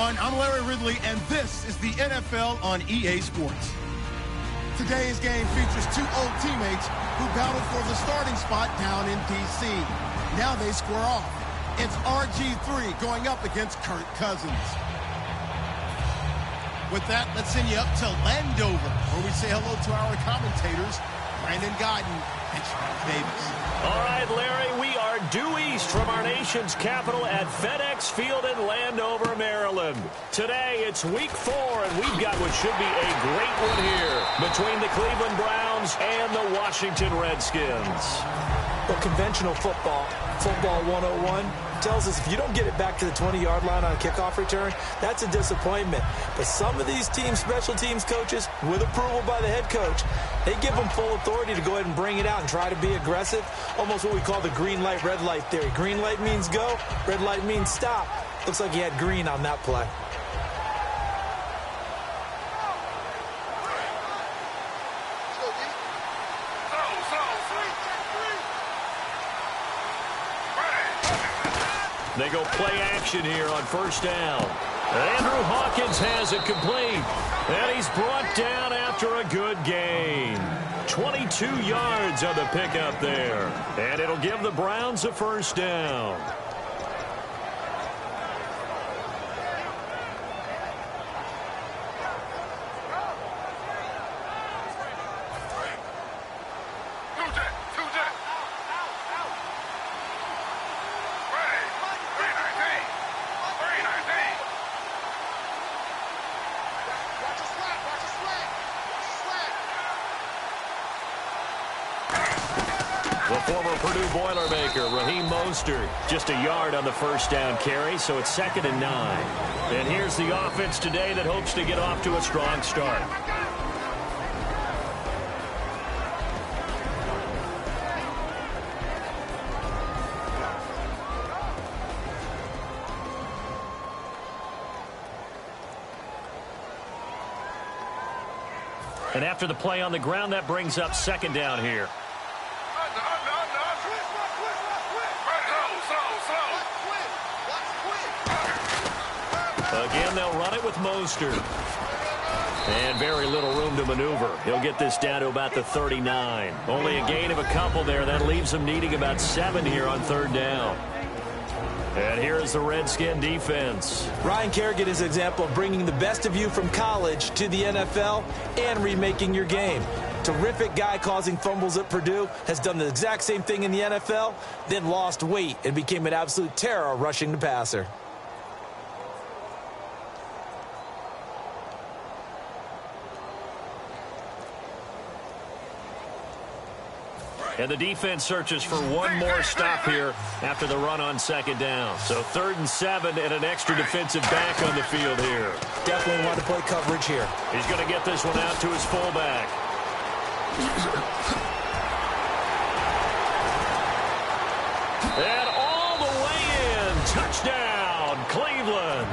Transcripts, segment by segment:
everyone. I'm Larry Ridley, and this is the NFL on EA Sports. Today's game features two old teammates who battled for the starting spot down in D.C. Now they square off. It's RG3 going up against Kirk Cousins. With that, let's send you up to Landover, where we say hello to our commentators, Brandon Godden and Sean Davis. All right, Larry, we are due east from our nation's capital at FedEx Field in Landover, Maryland. Today, it's week 4, and we've got what should be a great one here between the Cleveland Browns and the Washington Redskins. Well, conventional football 101, tells us if you don't get it back to the 20-yard line on a kickoff return, that's a disappointment. But some of these teams, special teams coaches, with approval by the head coach, they give them full authority to go ahead and bring it out and try to be aggressive. Almost what we call the green light, red light theory. Green light means go, red light means stop. Looks like he had green on that play. They go play action here on first down. Andrew Hawkins has it complete. And he's brought down after a good gain. 22 yards on the pickup there. And it'll give the Browns a first down. The former Purdue Boilermaker, Raheem Mostert, just a yard on the first down carry, so it's 2nd and 9. And here's the offense today that hopes to get off to a strong start. And after the play on the ground, that brings up 2nd down here. Again, they'll run it with Mostert. And very little room to maneuver. He'll get this down to about the 39. Only a gain of a couple there. That leaves them needing about 7 here on 3rd down. And here's the Redskin defense. Ryan Kerrigan is an example of bringing the best of you from college to the NFL and remaking your game. Terrific guy causing fumbles at Purdue, has done the exact same thing in the NFL, then lost weight and became an absolute terror rushing the passer. And the defense searches for one more stop here after the run on 2nd down. So 3rd and 7 and an extra defensive back on the field here. Definitely want to play coverage here. He's going to get this one out to his fullback. And all the way in. Touchdown, Cleveland.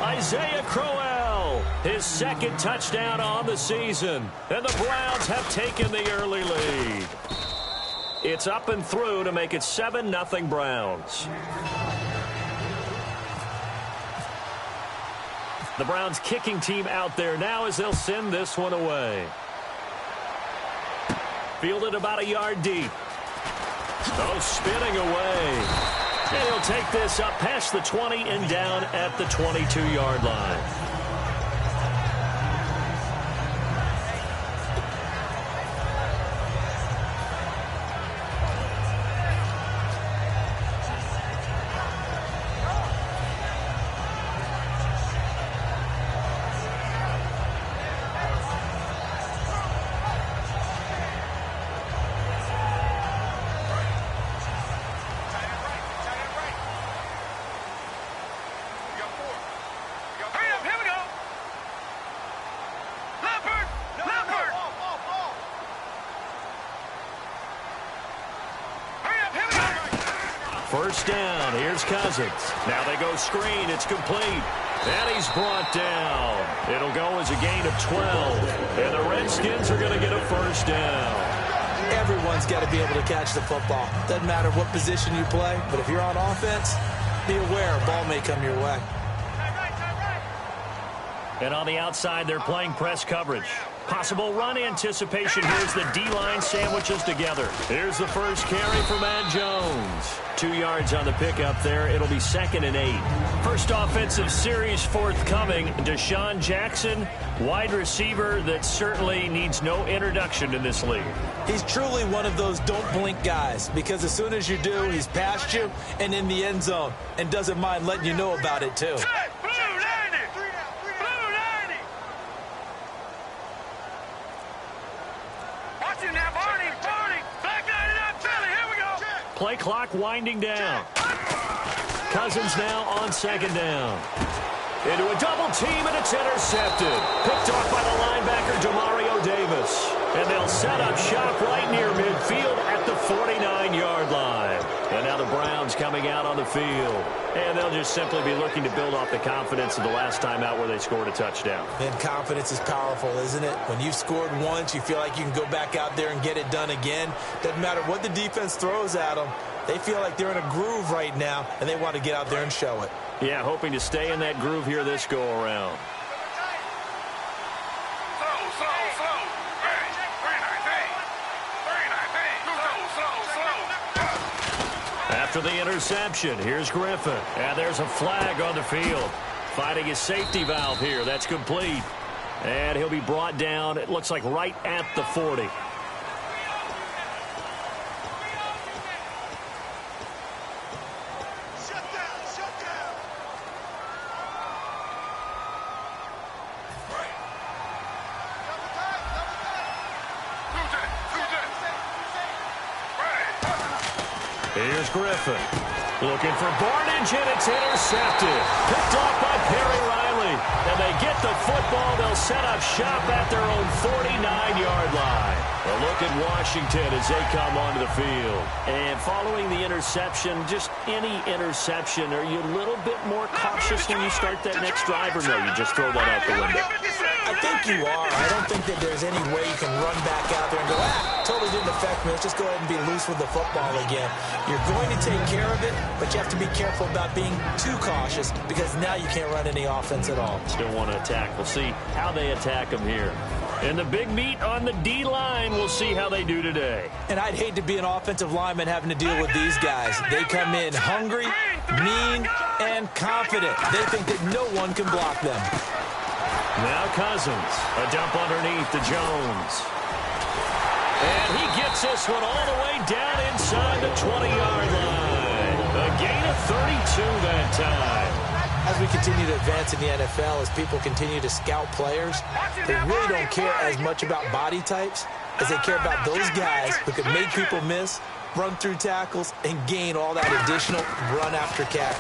Isaiah Crowell, his 2nd touchdown on the season. And the Browns have taken the early lead. It's up and through to make it 7-0 Browns. The Browns kicking team out there now as they'll send this one away. Fielded about a yard deep. Oh, spinning away. And he'll take this up past the 20 and down at the 22-yard line. First down. Here's Cousins. Now they go screen. It's complete. And he's brought down. It'll go as a gain of 12. And the Redskins are going to get a first down. Everyone's got to be able to catch the football. Doesn't matter what position you play, but if you're on offense, be aware a ball may come your way. And on the outside, they're playing press coverage. Possible run anticipation. Here's the D-line sandwiches together. Here's the first carry from Ed Jones. 2 yards on the pickup there. It'll be 2nd and 8. First offensive series forthcoming. Deshaun Jackson, wide receiver that certainly needs no introduction in this league. He's truly one of those don't blink guys, because as soon as you do, he's past you and in the end zone and doesn't mind letting you know about it too. Play clock winding down. Cousins now on 2nd down. Into a double team, and it's intercepted. Picked off by the linebacker, Demario Davis. And they'll set up shop right near midfield at the 49-yard line. And now the Browns coming out on the field. And they'll just simply be looking to build off the confidence of the last time out where they scored a touchdown. And confidence is powerful, isn't it? When you've scored once, you feel like you can go back out there and get it done again. Doesn't matter what the defense throws at them. They feel like they're in a groove right now, and they want to get out there and show it. Yeah, hoping to stay in that groove here this go-around. After the interception, here's Griffin. And there's a flag on the field. Finding his safety valve here. That's complete. And he'll be brought down, it looks like right at the 40. Here's Griffin. Looking for Barnage, and it's intercepted. Picked off by Perry Riley. And they get the football. They'll set up shop at their own 49-yard line. A look at Washington as they come onto the field. And following the interception, just any interception, are you a little bit more cautious when you start that next drive, or no, you just throw that out the window? I think you are. I don't think that there's any way you can run back out there and go, totally didn't affect me. Let's just go ahead and be loose with the football again. You're going to take care of it, but you have to be careful about being too cautious, because now you can't run any offense at all. Still want to attack. We'll see how they attack them here. And the big meat on the D-line, we'll see how they do today. And I'd hate to be an offensive lineman having to deal with these guys. They come in hungry, mean, and confident. They think that no one can block them. Now Cousins, a dump underneath to Jones. And he gets this one all the way down inside the 20-yard line. A gain of 32 that time. As we continue to advance in the NFL, as people continue to scout players, they really don't care as much about body types as they care about those guys who can make people miss, run through tackles, and gain all that additional run after catch.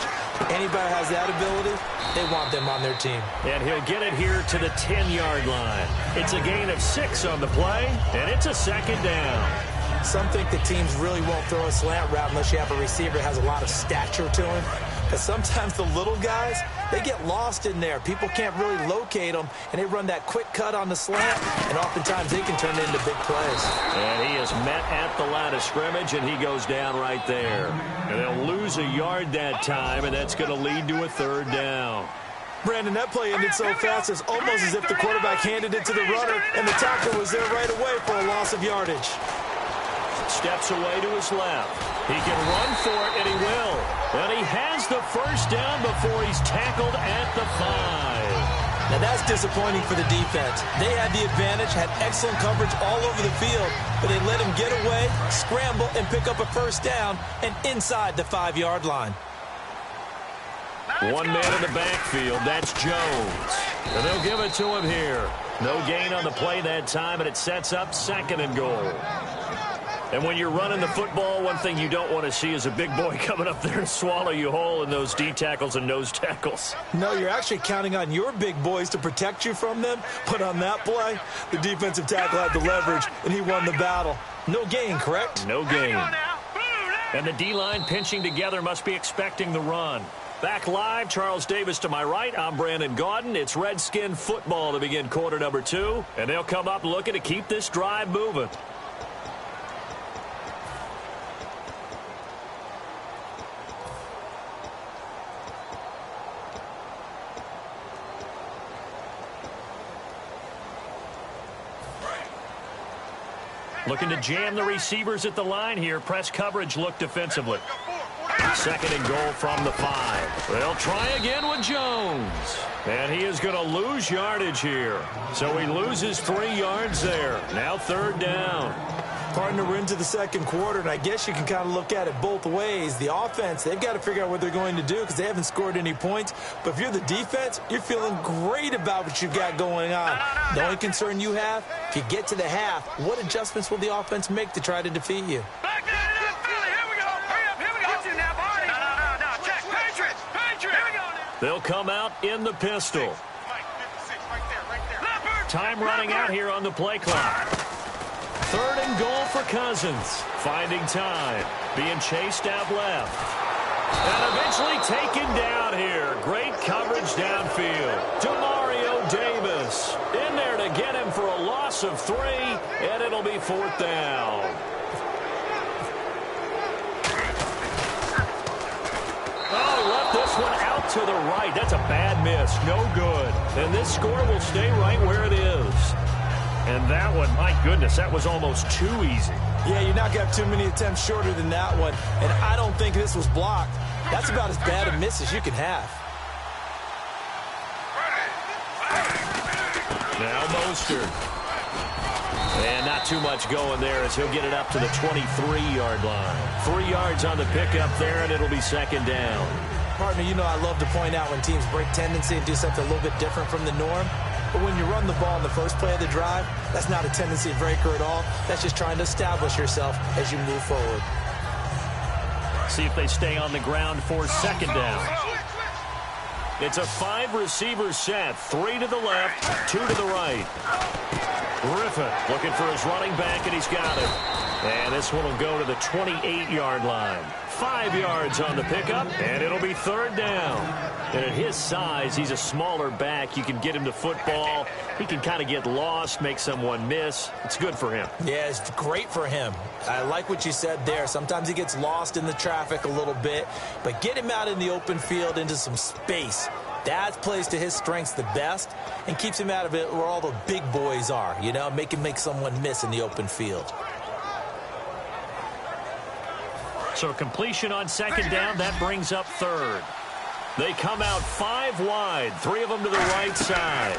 Anybody has that ability, they want them on their team. And he'll get it here to the 10-yard line. It's a gain of 6 on the play, and it's a 2nd down. Some think that teams really won't throw a slant route unless you have a receiver that has a lot of stature to him. But sometimes the little guys, they get lost in there. People can't really locate them, and they run that quick cut on the slant, and oftentimes they can turn it into big plays. And he is met at the line of scrimmage, and he goes down right there. And they'll lose a yard that time, and that's going to lead to a 3rd down. Brandon, that play ended so fast, it's almost as if the quarterback handed it to the runner, and the tackle was there right away for a loss of yardage. Steps away to his left. He can run for it, and he will. And he has the 1st down before he's tackled at the 5. Now that's disappointing for the defense. They had the advantage, had excellent coverage all over the field, but they let him get away, scramble, and pick up a 1st down, and inside the 5-yard line. One man in the backfield, that's Jones. And they'll give it to him here. No gain on the play that time, and it sets up 2nd and goal. And when you're running the football, one thing you don't want to see is a big boy coming up there and swallow you whole in those D tackles and nose tackles. No, you're actually counting on your big boys to protect you from them. But on that play, the defensive tackle had the leverage, and he won the battle. No gain, correct? No gain. And the D-line pinching together must be expecting the run. Back live, Charles Davis to my right. I'm Brandon Gaudin. It's Redskin football to begin quarter number 2. And they'll come up looking to keep this drive moving. Looking to jam the receivers at the line here. Press coverage look defensively. 2nd and goal from the 5. They'll try again with Jones. And he is going to lose yardage here. So he loses 3 yards there. Now 3rd down. Partner, we're into the 2nd quarter, and I guess you can kind of look at it both ways. The offense, they've got to figure out what they're going to do because they haven't scored any points. But if you're the defense, you're feeling great about what you've got going on. The only concern you have, if you get to the half, what adjustments will the offense make to try to defeat you? They'll come out in the pistol. Time running out here on the play clock. 3rd and goal for Cousins. Finding time. Being chased out left. And eventually taken down here. Great coverage downfield. Demario Davis in there to get him for a loss of 3. And it'll be 4th down. Oh, left this one out to the right. That's a bad miss. No good. And this score will stay right where it is. And that one, my goodness, that was almost too easy. Yeah, you're not going to have too many attempts shorter than that one. And I don't think this was blocked. That's about as bad a miss as you can have. Now Mostert. And not too much going there as he'll get it up to the 23-yard line. 3 yards on the pickup there, and it'll be 2nd down. Partner, you know I love to point out when teams break tendency and do something a little bit different from the norm. But when you run the ball in the first play of the drive, that's not a tendency breaker at all. That's just trying to establish yourself as you move forward. See if they stay on the ground for 2nd down. It's a 5-receiver set. 3 to the left, 2 to the right. Griffin looking for his running back, and he's got it. And this one will go to the 28-yard line. 5 yards on the pickup, and it'll be 3rd down. And at his size, he's a smaller back. You can get him to football. He can kind of get lost, make someone miss. It's good for him. Yeah, it's great for him. I like what you said there. Sometimes he gets lost in the traffic a little bit, but get him out in the open field into some space. That plays to his strengths the best and keeps him out of it where all the big boys are, you know, make him make someone miss in the open field. So completion on 2nd down, that brings up 3rd. They come out 5 wide, 3 of them to the right side.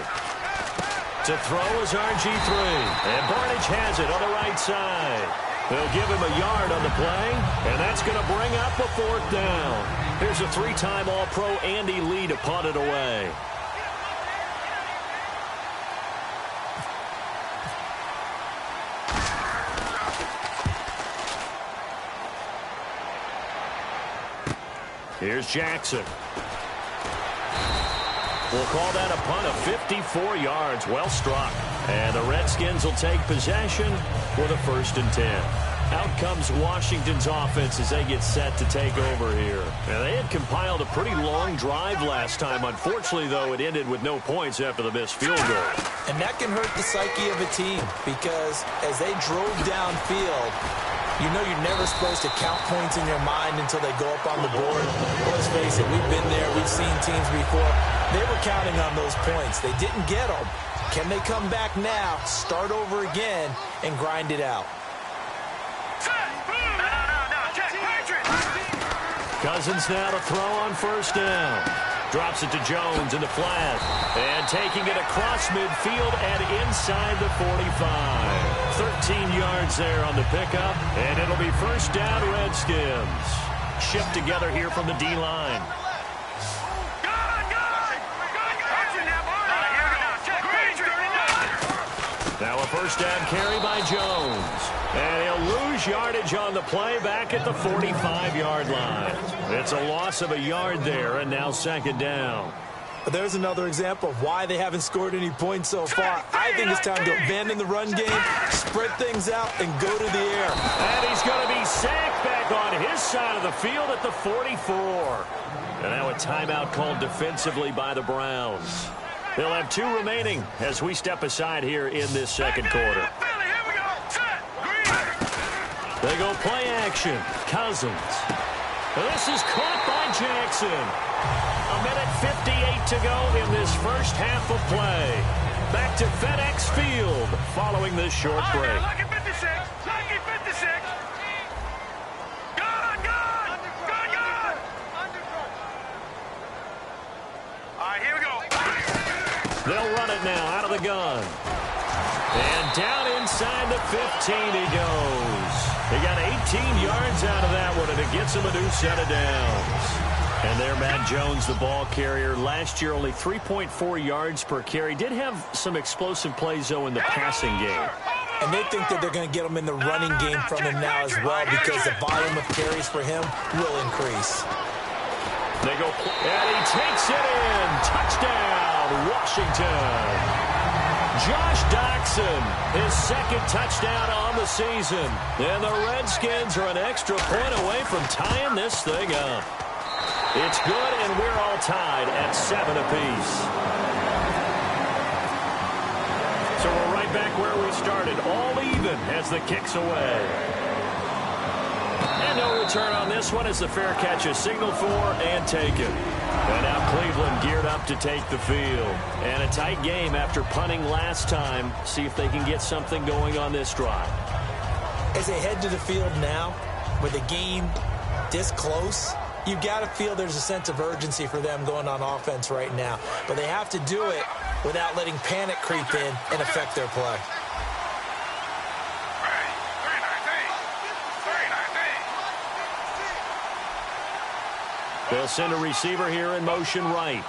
To throw is RG3, and Barnage has it on the right side. They'll give him a yard on the play, and that's going to bring up a 4th down. Here's a 3-time All-Pro Andy Lee to punt it away. Here's Jackson. We'll call that a punt of 54 yards. Well struck. And the Redskins will take possession with a 1st and 10. Out comes Washington's offense as they get set to take over here. And they had compiled a pretty long drive last time. Unfortunately, though, it ended with no points after the missed field goal. And that can hurt the psyche of a team because as they drove downfield, you know you're never supposed to count points in your mind until they go up on the board. Let's face it, we've been there. We've seen teams before. They were counting on those points. They didn't get them. Can they come back now, start over again, and grind it out? Cousins now to throw on 1st down. Drops it to Jones in the flat. And taking it across midfield and inside the 45. 13 yards there on the pickup. And it'll be 1st down Redskins. Shipped together here from the D-line. Now a 1st down carry by Jones. And he'll lose yardage on the play back at the 45-yard line. It's a loss of a yard there, and now 2nd down. But there's another example of why they haven't scored any points so far. I think it's time to abandon the run game, spread things out, and go to the air. And he's going to be sacked back on his side of the field at the 44. And now a timeout called defensively by the Browns. They'll have 2 remaining as we step aside here in this 2nd quarter. They go play action. Cousins. This is caught by Jackson. A minute 58 to go in this first half of play. Back to FedEx Field following this short break. it now out of the gun. And down inside the 15 he goes. He got 18 yards out of that one, and it gets him a new set of downs. And there, Matt Jones, the ball carrier. Last year, only 3.4 yards per carry. Did have some explosive plays, though, in the passing game. And they think that they're going to get him in the running game from him now as well, because the volume of carries for him will increase. They go, and he takes it in. Touchdown, Washington. Josh Doxson, his second touchdown on the season. And the Redskins are an extra point away from tying this thing up. It's good, and we're all tied at 7 apiece. So we're right back where we started, all even as the kick's away. And no return on this one as the fair catch is signaled for and taken. And now Cleveland geared up to take the field. And a tight game after punting last time. See if they can get something going on this drive. As they head to the field now, with the game this close, you got to feel there's a sense of urgency for them going on offense right now. But they have to do it without letting panic creep in and affect their play. They'll send a receiver here in motion right.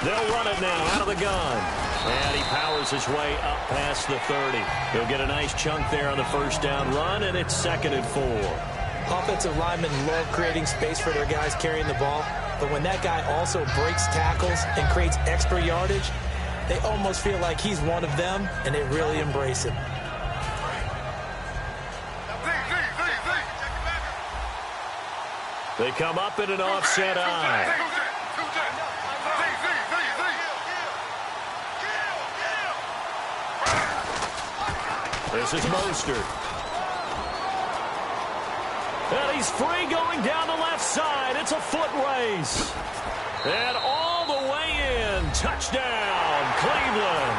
They'll run it now out of the gun. And he powers his way up past the 30. He'll get a nice chunk there on the first down run, and it's 2nd and 4. Offensive linemen love creating space for their guys carrying the ball, but when that guy also breaks tackles and creates extra yardage, they almost feel like he's one of them, and they really embrace him. They come up in an offset eye. This is Mostert. And he's free going down the left side. It's a foot race. And all the way in. Touchdown, Cleveland.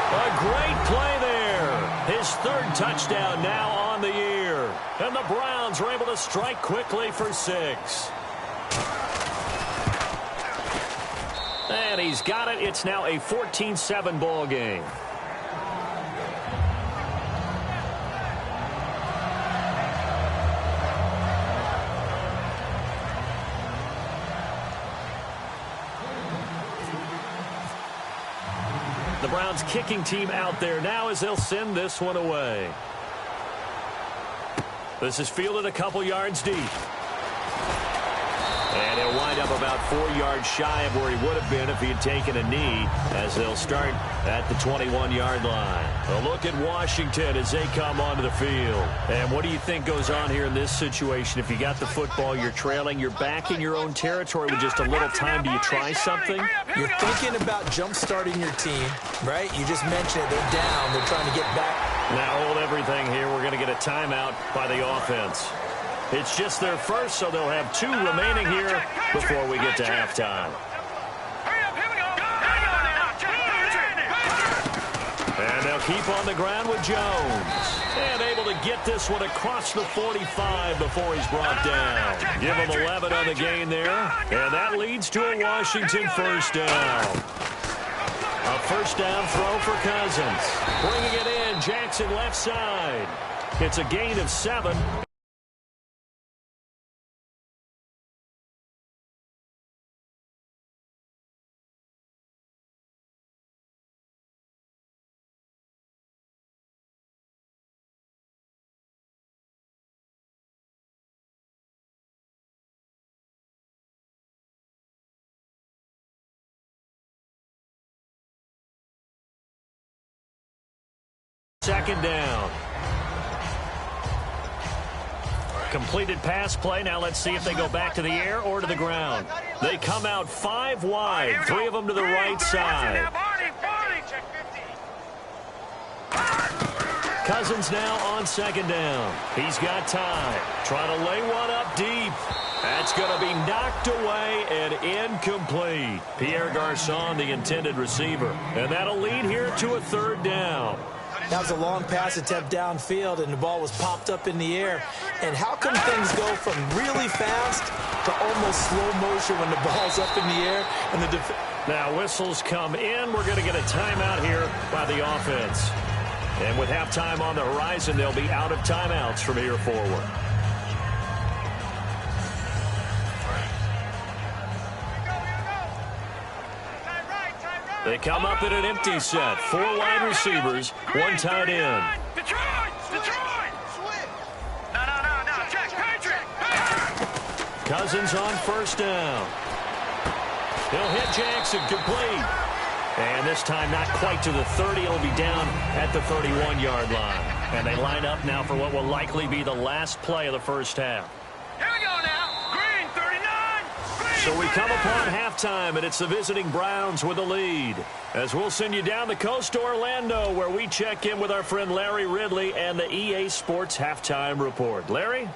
A great play there. His 3rd touchdown now on the year. And the Browns are able to strike quickly for 6. And he's got it. It's now a 14-7 ball game. The Browns kicking team out there now as they'll send this one away. This is fielded a couple yards deep. And he'll wind up about 4 yards shy of where he would have been if he had taken a knee, as they'll start at the 21-yard line. A look at Washington as they come onto the field. And what do you think goes on here in this situation? If you got the football, you're trailing, you're back in your own territory with just a little time. Do you try something? You're thinking about jump-starting your team, right? You just mentioned it. They're down. They're trying to get back. Now hold everything here. We're going to get a timeout by the offense. It's just their first, so they'll have 2 remaining here before we get to halftime. And they'll keep on the ground with Jones. And able to get this one across the 45 before he's brought down. Give him 11 on the gain there. And that leads to a Washington first down. A first down throw for Cousins. Bringing it in, Jackson left side. It's a gain of 7. Second down. Completed pass play. Now let's see if they go back to the air or to the ground. They come out 5 wide. 3 of them to the right side. Cousins now on second down. He's got time. Trying to lay one up deep. That's going to be knocked away and incomplete. Pierre Garçon, the intended receiver. And that'll lead here to a third down. That was a long pass attempt downfield, and the ball was popped up in the air. And how come things go from really fast to almost slow motion when the ball's up in the air? And now whistles come in. We're going to get a timeout here by the offense. And with halftime on the horizon, they'll be out of timeouts from here forward. They come up in an empty set. 4 wide receivers, 1 tight end. Cousins on first down. He'll hit Jackson, complete. And this time not quite to the 30. He'll be down at the 31-yard line. And they line up now for what will likely be the last play of the first half. Here we go now. Green, 39. Green, so we come upon halftime, and it's the visiting Browns with the lead. As we'll send you down the coast to Orlando, where we check in with our friend Larry Ridley and the EA Sports Halftime Report. Larry?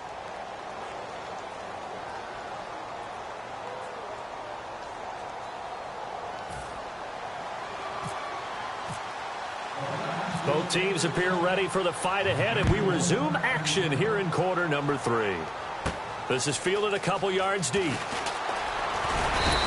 Both teams appear ready for the fight ahead, and we resume action here in quarter number 3. This is fielded a couple yards deep.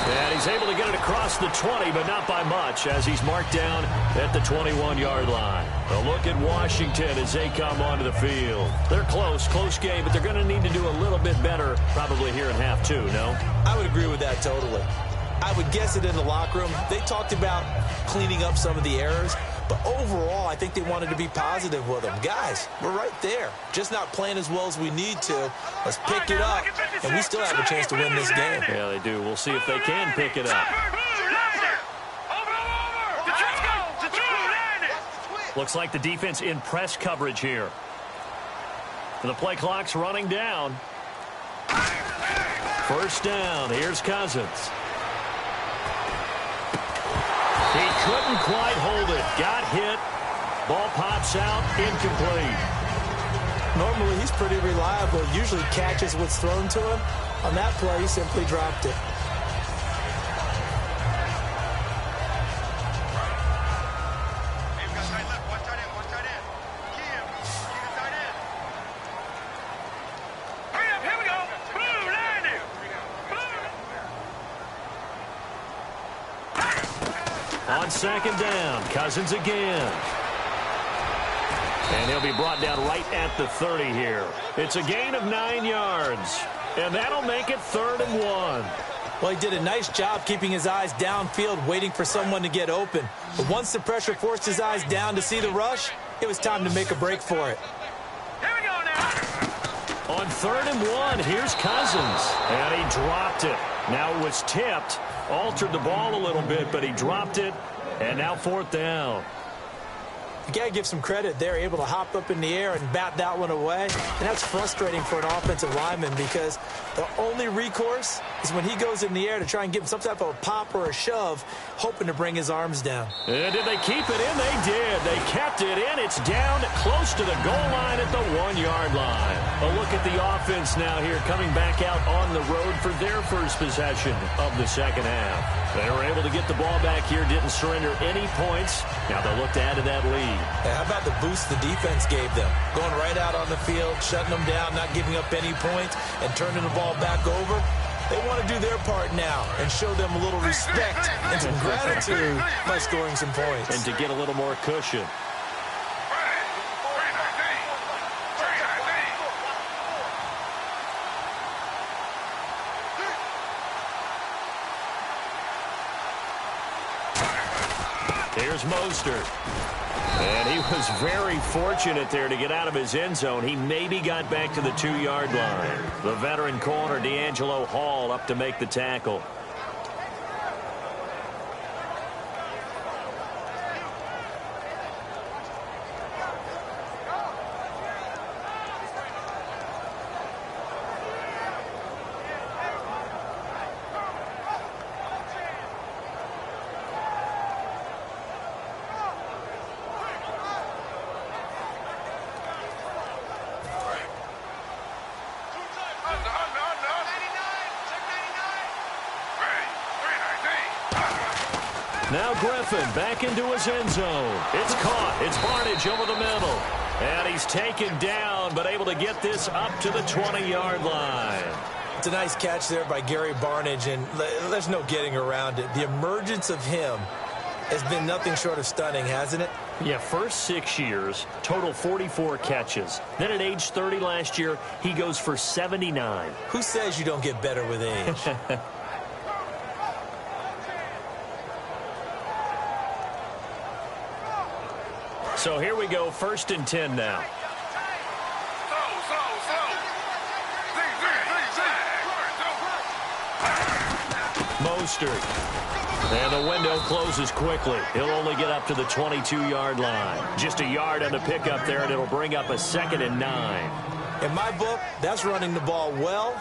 And he's able to get it across the 20, but not by much, as he's marked down at the 21-yard line. A look at Washington as they come onto the field. They're close game, but they're going to need to do a little bit better probably here in half 2, no? I would agree with that totally. I would guess it in the locker room. They talked about cleaning up some of the errors. But overall, I think they wanted to be positive with them. Guys, we're right there. Just not playing as well as we need to. Let's pick it up, and we still have a chance to win this game. Yeah, they do. We'll see if they can pick it up. Looks like the defense in press coverage here. And the play clock's running down. First down. Here's Cousins. He couldn't quite hold it. Got hit. Ball pops out. Incomplete. Normally, he's pretty reliable. Usually catches what's thrown to him. On that play, he simply dropped it. On second down, Cousins again. And he'll be brought down right at the 30 here. It's a gain of 9 yards. And that'll make it 3rd and 1. Well, he did a nice job keeping his eyes downfield, waiting for someone to get open. But once the pressure forced his eyes down to see the rush, it was time to make a break for it. Here we go now. On 3rd and 1, here's Cousins. And he dropped it. Now it was tipped. Altered the ball a little bit, but he dropped it. And now 4th down. You got to give some credit. They're able to hop up in the air and bat that one away. And that's frustrating for an offensive lineman because the only recourse is when he goes in the air to try and give him some type of a pop or a shove, hoping to bring his arms down. And did they keep it in? They did. They kept it in. It's down close to the goal line at the 1-yard line. A look at the offense now here coming back out on the road for their first possession of the second half. They were able to get the ball back here, didn't surrender any points. Now they'll look to add to that lead. And how about the boost the defense gave them? Going right out on the field, shutting them down, not giving up any points, and turning the ball back over. They want to do their part now and show them a little respect and some gratitude by scoring some points. And to get a little more cushion. Here's Mostert. And he was very fortunate there to get out of his end zone. He maybe got back to the 2-yard line. The veteran corner, D'Angelo Hall, up to make the tackle. Now Griffin back into his end zone. It's caught. It's Barnidge over the middle. And he's taken down, but able to get this up to the 20-yard line. It's a nice catch there by Gary Barnidge, and there's no getting around it. The emergence of him has been nothing short of stunning, hasn't it? Yeah, first 6 years, total 44 catches. Then at age 30 last year, he goes for 79. Who says you don't get better with age? So here we go, 1st and 10 now. Mostert. And the window closes quickly. He'll only get up to the 22-yard line. Just a yard on the pickup there, and it'll bring up a 2nd and 9. In my book, that's running the ball well,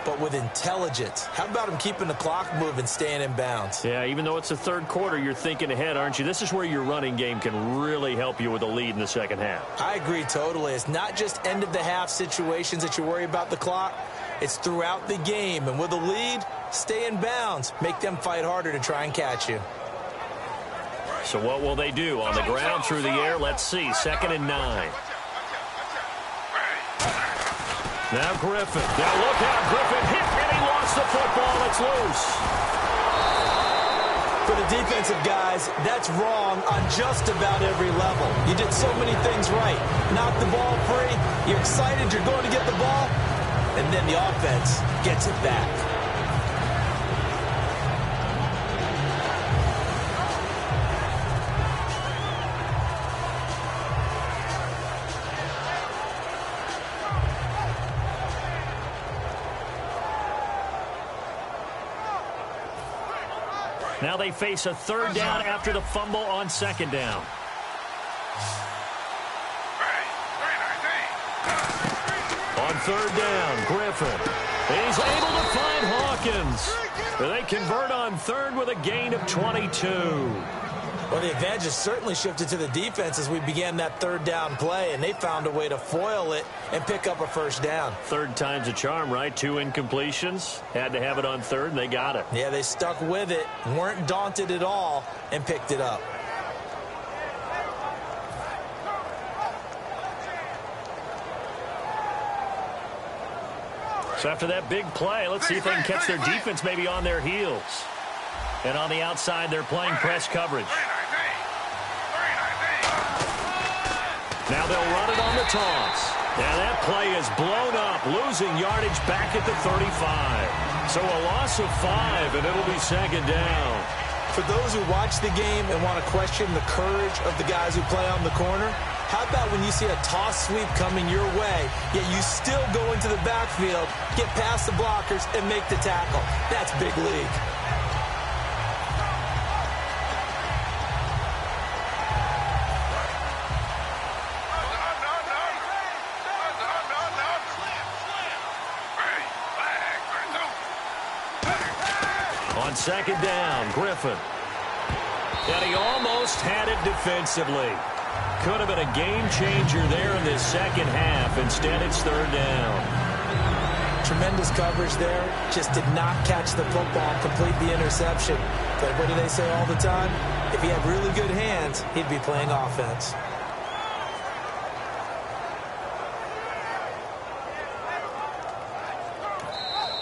but with intelligence. How about him keeping the clock moving, staying in bounds? Yeah, even though it's the third quarter, you're thinking ahead, aren't you? This is where your running game can really help you with a lead in the second half. I agree totally. It's not just end-of-the-half situations that you worry about the clock. It's throughout the game. And with a lead, stay in bounds. Make them fight harder to try and catch you. So what will they do? On the ground, through the air, let's see. 2nd and 9. Now Griffin. Now look out. Griffin hit, and he lost the football. It's loose. For the defensive guys, that's wrong on just about every level. You did so many things right. Knock the ball free. You're excited you're going to get the ball. And then the offense gets it back. Now they face a 3rd down after the fumble on 2nd down. On 3rd down, Griffin. He's able to find Hawkins. They convert on 3rd with a gain of 22. Well, the advantage has certainly shifted to the defense as we began that 3rd down play, and they found a way to foil it and pick up a 1st down. 3rd time's a charm, right? 2 incompletions. Had to have it on 3rd, and they got it. Yeah, they stuck with it, weren't daunted at all, and picked it up. So after that big play, let's see if they can catch their defense maybe on their heels. And on the outside, they're playing press coverage. Now they'll run it on the toss. And that play is blown up, losing yardage back at the 35. So a loss of 5, and it'll be 2nd down. For those who watch the game and want to question the courage of the guys who play on the corner, how about when you see a toss sweep coming your way, yet you still go into the backfield, get past the blockers, and make the tackle? That's big league. On 2nd down, Griffin. And he almost had it defensively. Could have been a game changer there in this second half. Instead, it's 3rd down. Tremendous coverage there. Just did not catch the football, complete the interception. But what do they say all the time? If he had really good hands, he'd be playing offense.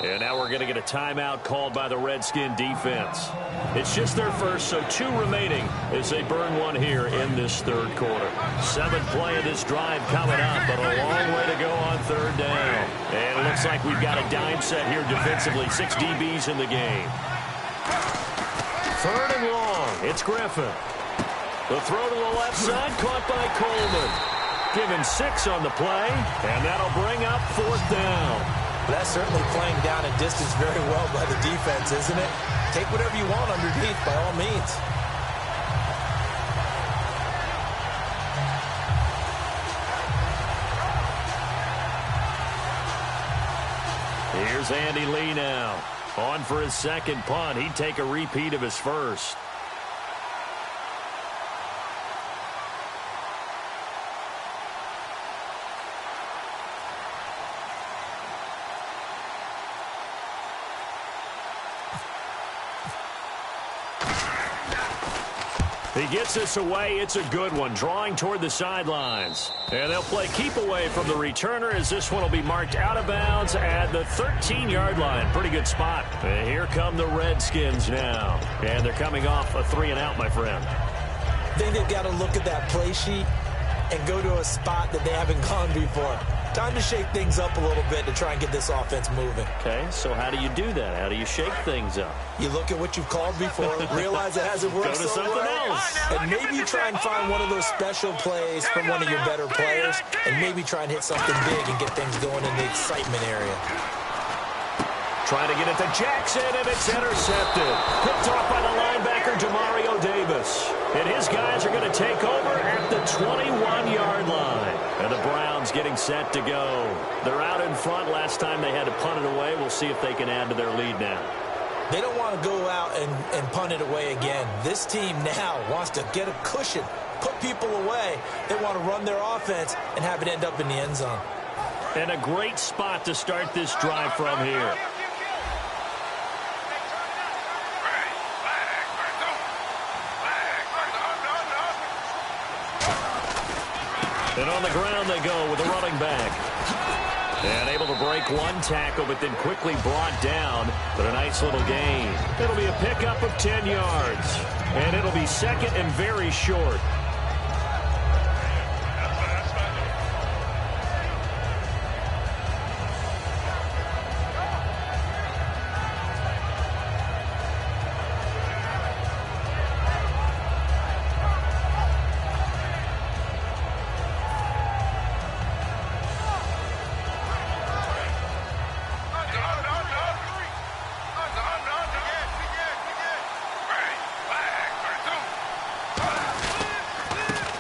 And now we're going to get a timeout called by the Redskin defense. It's just their first, so 2 remaining as they burn one here in this 3rd quarter. 7th play of this drive coming up, but a long way to go on 3rd down. And it looks like we've got a dime set here defensively. 6 DBs in the game. 3rd and long. It's Griffin. The throw to the left side, caught by Coleman. Given 6 on the play, and that'll bring up 4th down. That's certainly playing down and distance very well by the defense, isn't it? Take whatever you want underneath, by all means. Here's Andy Lee now. On for his 2nd punt. He'd take a repeat of his first. He gets this away. It's a good one, drawing toward the sidelines. And they'll play keep away from the returner as this one will be marked out of bounds at the 13-yard line. Pretty good spot. And here come the Redskins now. And they're coming off a 3-and-out, my friend. I think they've got to look at that play sheet and go to a spot that they haven't gone before. Time to shake things up a little bit to try and get this offense moving. Okay, so how do you do that? How do you shake things up? You look at what you've called before, realize it hasn't worked Go to so something well, else. and maybe you try and find one of those special plays from one of your better players, and maybe try and hit something big and get things going in the excitement area. Trying to get it to Jackson, and it's intercepted. Picked off by the linebacker, Demario Davis. And his guys are going to take over at the 21-yard line. And the Browns getting set to go. They're out in front. Last time they had to punt it away. We'll see if they can add to their lead now. They don't want to go out and punt it away again. This team now wants to get a cushion, put people away. They want to run their offense and have it end up in the end zone. And a great spot to start this drive from here. And on the ground they go with a running back. And able to break one tackle, but then quickly brought down. But a nice little gain. It'll be a pickup of 10 yards. And it'll be second and very short.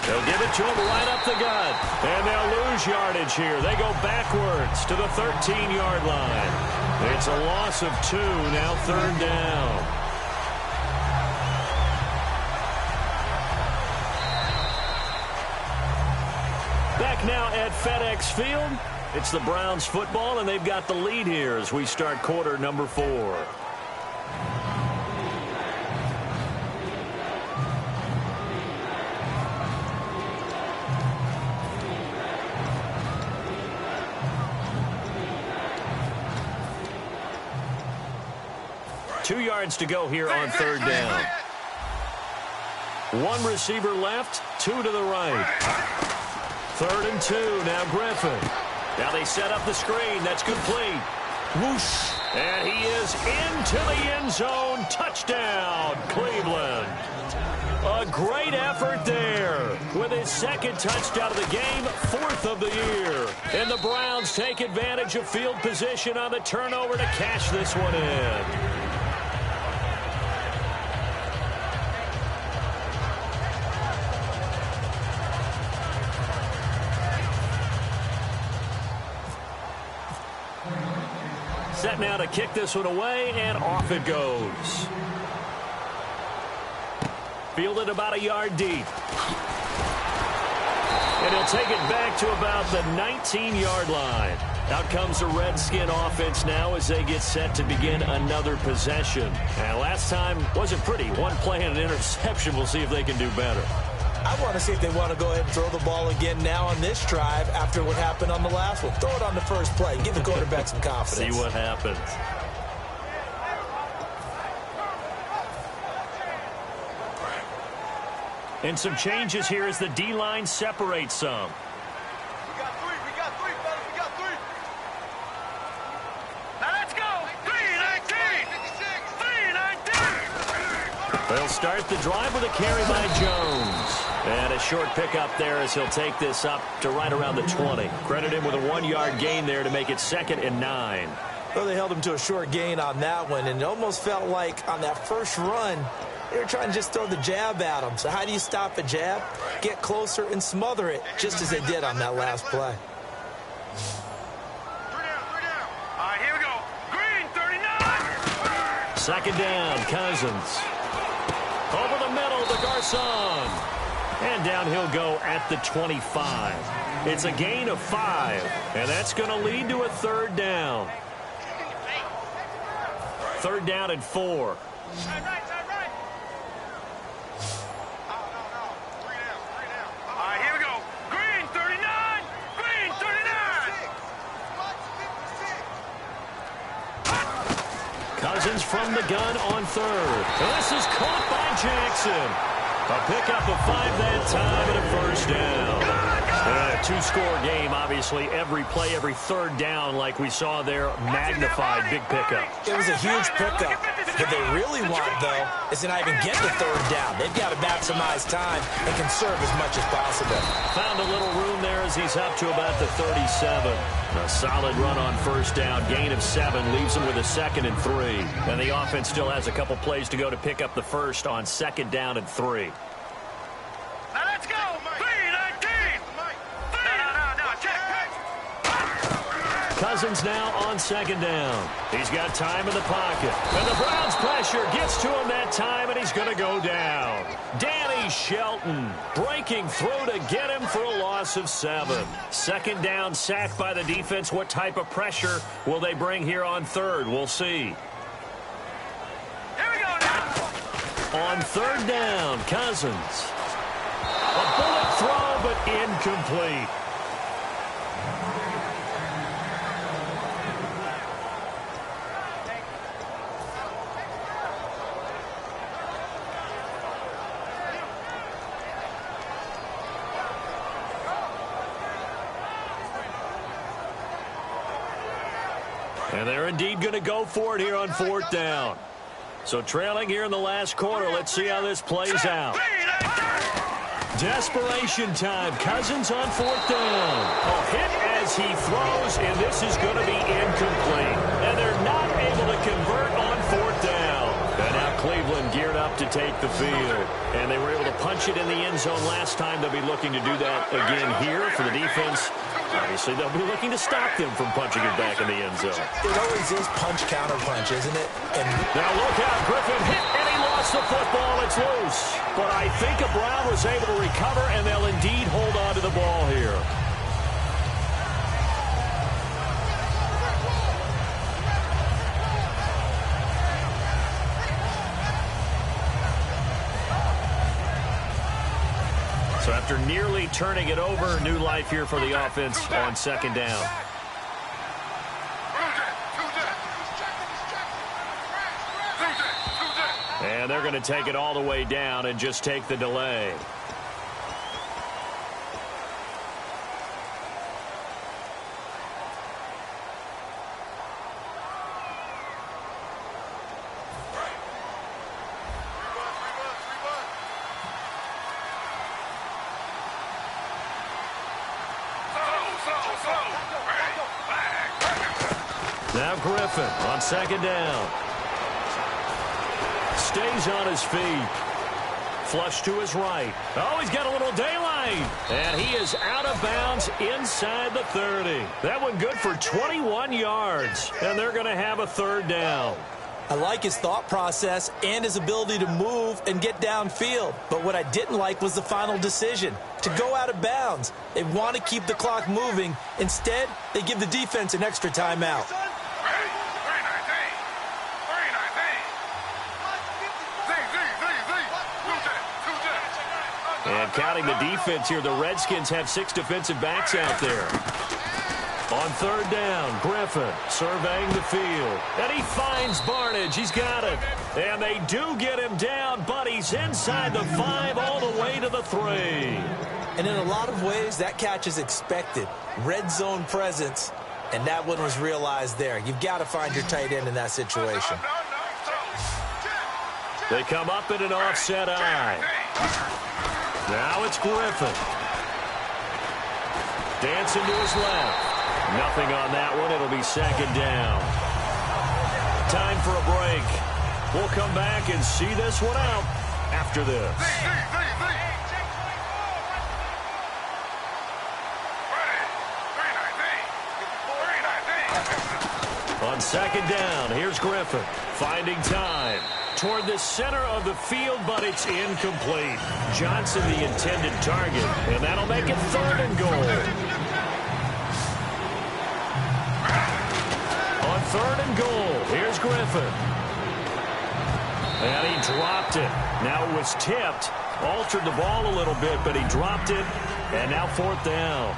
They'll give it to him right up the gut. And they'll lose yardage here. They go backwards to the 13-yard line. It's a loss of 2, now third down. Back now at FedEx Field. It's the Browns football, and they've got the lead here as we start quarter number 4. Two yards to go here on third down. One receiver left, 2 to the right. 3rd and 2, now Griffin. Now they set up the screen, that's complete. Whoosh, and he is into the end zone. Touchdown, Cleveland. A great effort there with his second touchdown of the game, 4th of the year. And the Browns take advantage of field position on the turnover to cash this one in. Set now to kick this one away, and off it goes. Fielded about a yard deep. And he'll take it back to about the 19-yard line. Out comes the Redskin offense now as they get set to begin another possession. And last time wasn't pretty. One play and an interception. We'll see if they can do better. I want to see if they want to go ahead and throw the ball again now on this drive after what happened on the last one. Throw it on the first play. Give the quarterback some confidence. See what happens. And some changes here as the D-line separates some. We got three, fellas, we got 3. Now let's go. 3-19. They'll start the drive with a carry by Jones. And a short pickup there as he'll take this up to right around the 20. Credit him with a 1-yard gain there to make it 2nd and 9. Well, they held him to a short gain on that one, and it almost felt like on that first run, they were trying to just throw the jab at him. So how do you stop a jab? Get closer and smother it, just as they did on that last play. 3 down. All right, here we go. Green, 39. 2nd down, Cousins. Over the middle to Garcon. And down he'll go at the 25. It's a gain of 5, and that's going to lead to a 3rd down. 3rd down and 4. Cousins from the gun on third. And this is caught by Jackson. A pickup of 5 that time and a first down. A two-score game, obviously. Every play, every third down, like we saw there, magnified, big pickup. It was a huge pickup. What they really want, though, is to not even get the third down. They've got to maximize time and conserve as much as possible. Found a little room there as he's up to about the 37. A solid run on first down. Gain of 7 leaves him with a 2nd and 3. And the offense still has a couple plays to go to pick up the first on 2nd down and 3. Now let's go. 3-19. No, check. Cousins now on 2nd down. He's got time in the pocket. And the Browns pressure gets to him that time, and he's going to go down. Danny Shelton breaking through to get him for a loss of 7. 2nd down, sacked by the defense. What type of pressure will they bring here on third? We'll see. Here we go now. On 3rd down, Cousins. A bullet throw, but incomplete. And they're indeed going to go for it here on 4th down. So trailing here in the last quarter. Let's see how this plays out. Desperation time. Cousins on 4th down. A hit as he throws, and this is going to be incomplete. And they're not able to convert on 4th down. And now Cleveland geared up to take the field. And they were able to punch it in the end zone last time. They'll be looking to do that again here for the defense. Obviously, they'll be looking to stop them from punching it back in the end zone. It always is punch-counter-punch, isn't it? And now look out. Griffin hit, and he lost the football. It's loose. But I think a Brown was able to recover, and they'll indeed hold on to the ball here. So after nearly turning it over, new life here for the offense on 2nd down. And they're going to take it all the way down and just take the delay. Now Griffin on 2nd down. Stays on his feet. Flush to his right. Oh, he's got a little daylight. And he is out of bounds inside the 30. That one good for 21 yards. And they're going to have a 3rd down. I like his thought process and his ability to move and get downfield. But what I didn't like was the final decision, to go out of bounds. They want to keep the clock moving. Instead, they give the defense an extra timeout. And counting the defense here, the Redskins have 6 defensive backs out there. On 3rd down, Griffin surveying the field. And he finds Barnage. He's got it. And they do get him down, but he's inside the 5 all the way to the 3. And in a lot of ways, that catch is expected. Red zone presence, and that one was realized there. You've got to find your tight end in that situation. They come up in an offset eye. Now it's Griffin. Dancing to his left. Nothing on that one. It'll be 2nd down. Time for a break. We'll come back and see this one out after this. On 2nd down, here's Griffin. Finding time. Toward the center of the field, but it's incomplete. Johnson the intended target, and that'll make it 3rd and goal. On 3rd and goal, here's Griffin. And he dropped it. Now it was tipped. Altered the ball a little bit, but he dropped it. And now 4th down.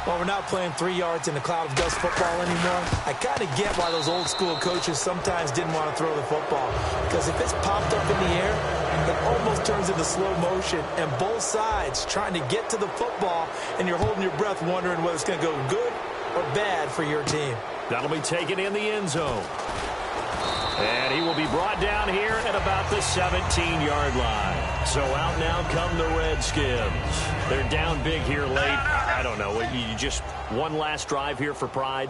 Well, we're not playing 3 yards in a cloud of dust football anymore. I kind of get why those old school coaches sometimes didn't want to throw the football. Because if it's popped up in the air, it almost turns into slow motion. And both sides trying to get to the football, and you're holding your breath wondering whether it's going to go good or bad for your team. That'll be taken in the end zone. And he will be brought down here at about the 17-yard line. So out now come the Redskins. They're down big here late. I don't know. You just one last drive here for pride?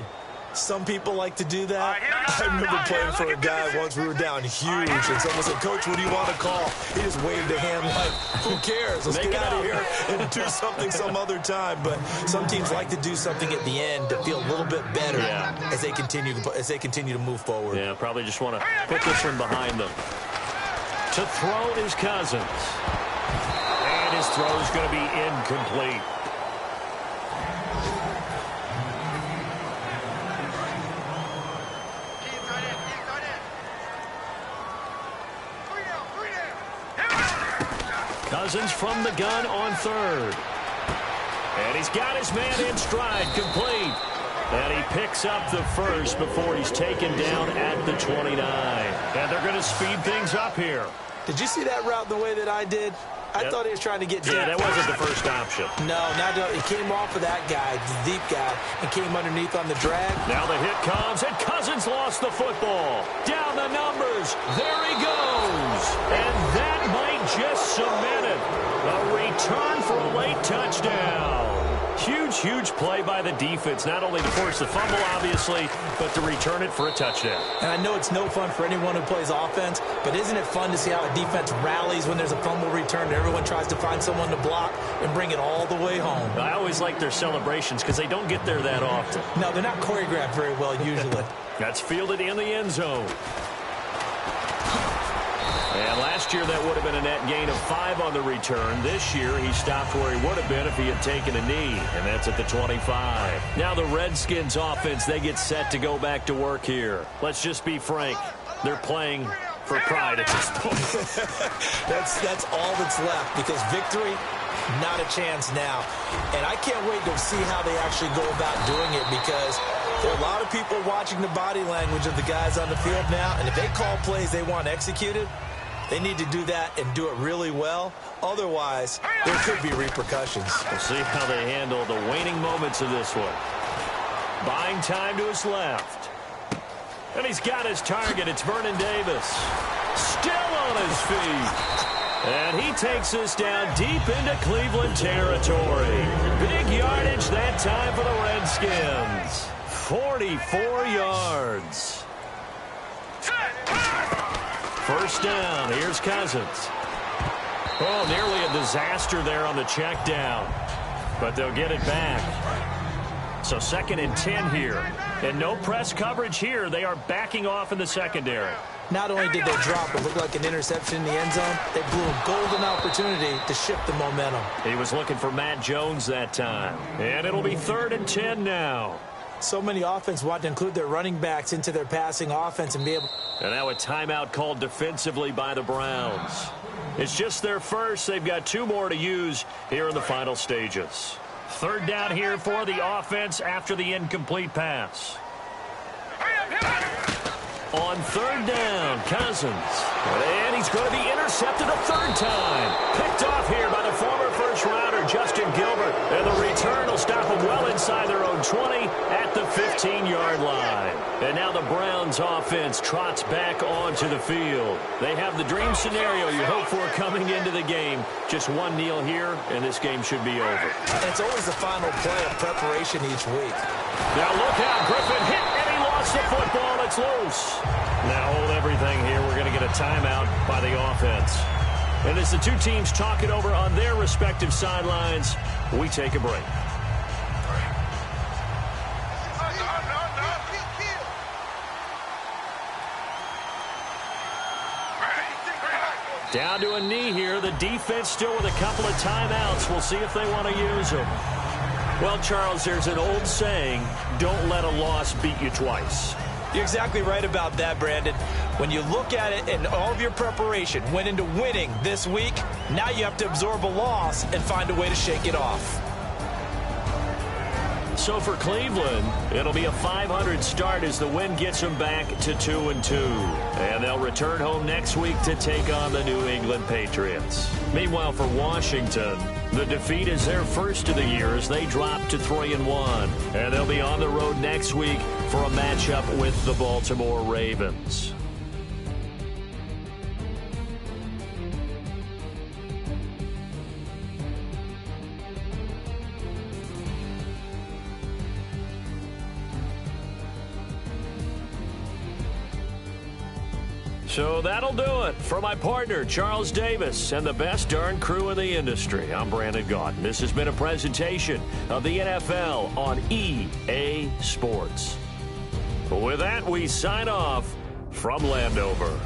Some people like to do that. I remember playing for a guy once. We were down huge, and someone said, "Coach, what do you want to call?" He just waved a hand like, "Who cares? Let's get out of here and do something some other time." But some teams like to do something at the end to feel a little bit better as they continue to move forward. Yeah, probably just want to put this one behind them. To throw is Cousins, and his throw is going to be incomplete. Cousins from the gun on third. And he's got his man in stride, complete. And he picks up the first before he's taken down at the 29. And they're going to speed things up here. Did you see that route the way that I did? I thought he was trying to get deep. Yeah, that wasn't the first option. No, it came off of that guy, the deep guy, and came underneath on the drag. Now the hit comes, and Cousins lost the football. Down the numbers. There he goes. And that might just cement it. A return for a late touchdown. Huge play by the defense, not only to force the fumble, obviously, but to return it for a touchdown. And I know it's no fun for anyone who plays offense, but isn't it fun to see how a defense rallies when there's a fumble return and everyone tries to find someone to block and bring it all the way home? I always like their celebrations because they don't get there that often. No, they're not choreographed very well usually. That's fielded in the end zone. And last year, that would have been a net gain of 5 on the return. This year, he stopped where he would have been if he had taken a knee, and that's at the 25. Now the Redskins offense, they get set to go back to work here. Let's just be frank. They're playing for pride at this point. That's all that's left, because victory, not a chance now. And I can't wait to see how they actually go about doing it, because there are a lot of people watching the body language of the guys on the field now, and if they call plays they want executed, they need to do that and do it really well. Otherwise, there could be repercussions. We'll see how they handle the waning moments of this one. Buying time to his left. And he's got his target. It's Vernon Davis. Still on his feet. And he takes us down deep into Cleveland territory. Big yardage that time for the Redskins. 44 yards. First down. Here's Cousins. Oh, nearly a disaster there on the check down. But they'll get it back. So 2nd and 10 here. And no press coverage here. They are backing off in the secondary. Not only did they drop what looked like an interception in the end zone, they blew a golden opportunity to shift the momentum. He was looking for Matt Jones that time. And it'll be 3rd and 10 now. So many offense want to include their running backs into their passing offense and be able... And now a timeout called defensively by the Browns. It's just their first. They've got 2 more to use here in the final stages. 3rd down here for the offense after the incomplete pass. On 3rd down, Cousins. And he's going to be intercepted a 3rd time. Picked off here by the former first-rounder, Justin Gilbert. And the return will stop him well inside their own 20 at the 15-yard line. And now the Browns offense trots back onto the field. They have the dream scenario you hope for coming into the game. Just one kneel here, and this game should be over. And it's always the final play of preparation each week. Now look out, Griffin hit, and he lost the football. It's loose. Now hold everything here. We're going to get a timeout by the offense. And as the 2 teams talk it over on their respective sidelines, we take a break. Down to a knee here. The defense still with a couple of timeouts. We'll see if they want to use them. Well, Charles, there's an old saying, don't let a loss beat you twice. You're exactly right about that, Brandon. When you look at it and all of your preparation went into winning this week, now you have to absorb a loss and find a way to shake it off. So for Cleveland, it'll be a .500 start as the win gets them back to 2-2. And they'll return home next week to take on the New England Patriots. Meanwhile, for Washington, the defeat is their first of the year as they drop to 3-1. And they'll be on the road next week for a matchup with the Baltimore Ravens. So that'll do it. For my partner, Charles Davis, and the best darn crew in the industry, I'm Brandon Gaudin. This has been a presentation of the NFL on EA Sports. With that, we sign off from Landover.